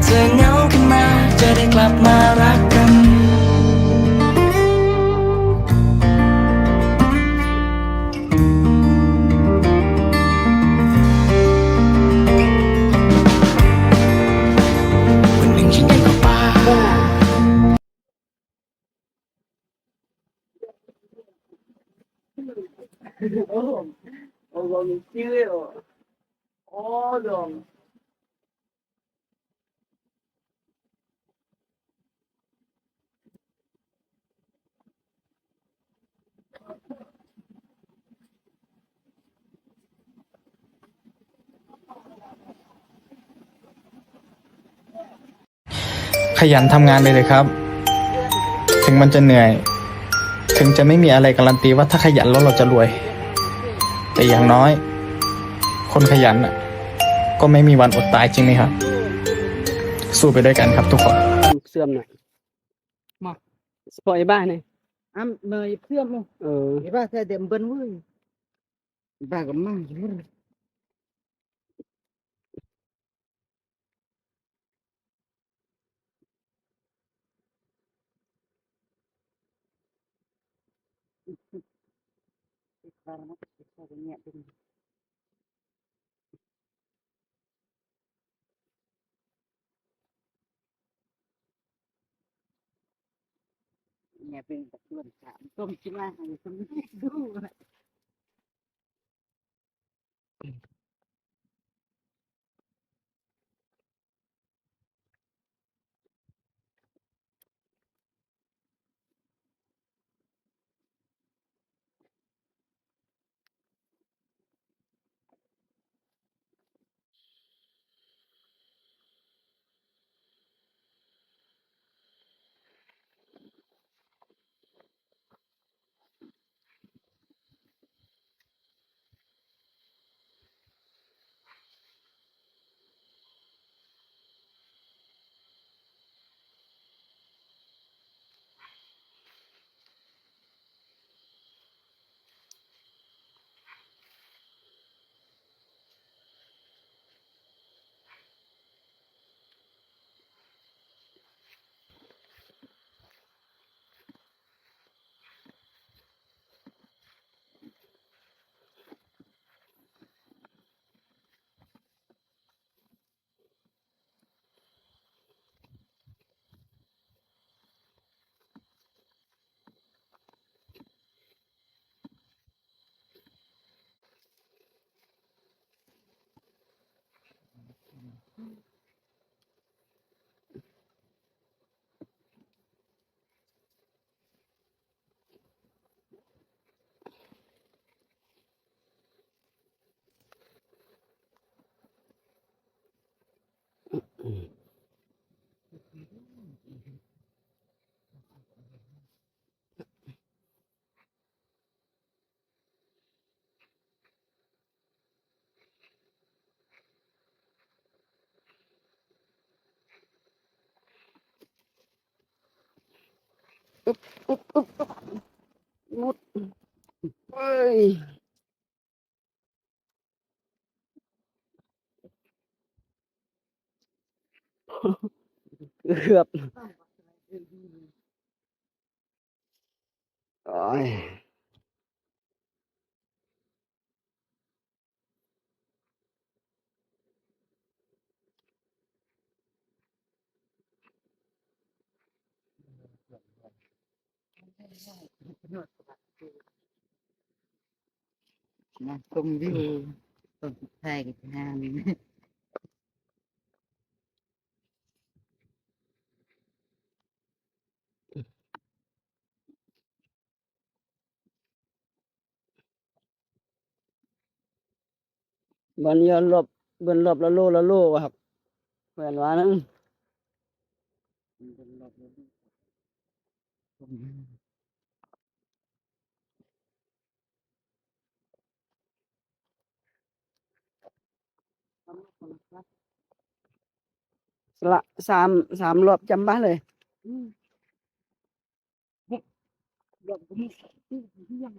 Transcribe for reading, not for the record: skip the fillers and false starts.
เธอเหงาขึ้นมาจะได้กลับมารักกันวันหนึ่งฉันเดินเข้าป่าขยันทำงานเลยครับถึงมันจะเหนื่อยถึงจะไม่มีอะไรการันตีว่าถ้าขยันแล้วเราจะรวยแต่อย่างน้อยคนขยันก็ไม่มีวันอดตายจริงไหมครับสู้ไปด้วยกันครับทุกคนเสื่อมหน่อยมาสปอยบ้านนี่เนยเพื่อมluôn นี่ ba saya dem ben wuy ba cái mang gì mất nhà bên tập luôn chạm tôm chim ăn tôm đu một ơi เกือบโอ้ยนะชมวิวตอนสุดท้ายกับงานนี่บันยอนรอบเบิ่นรอบละโลวะครับแหวนว่านึงสละสามรอบจำบ้านเลย แบบนี้ที่ยัง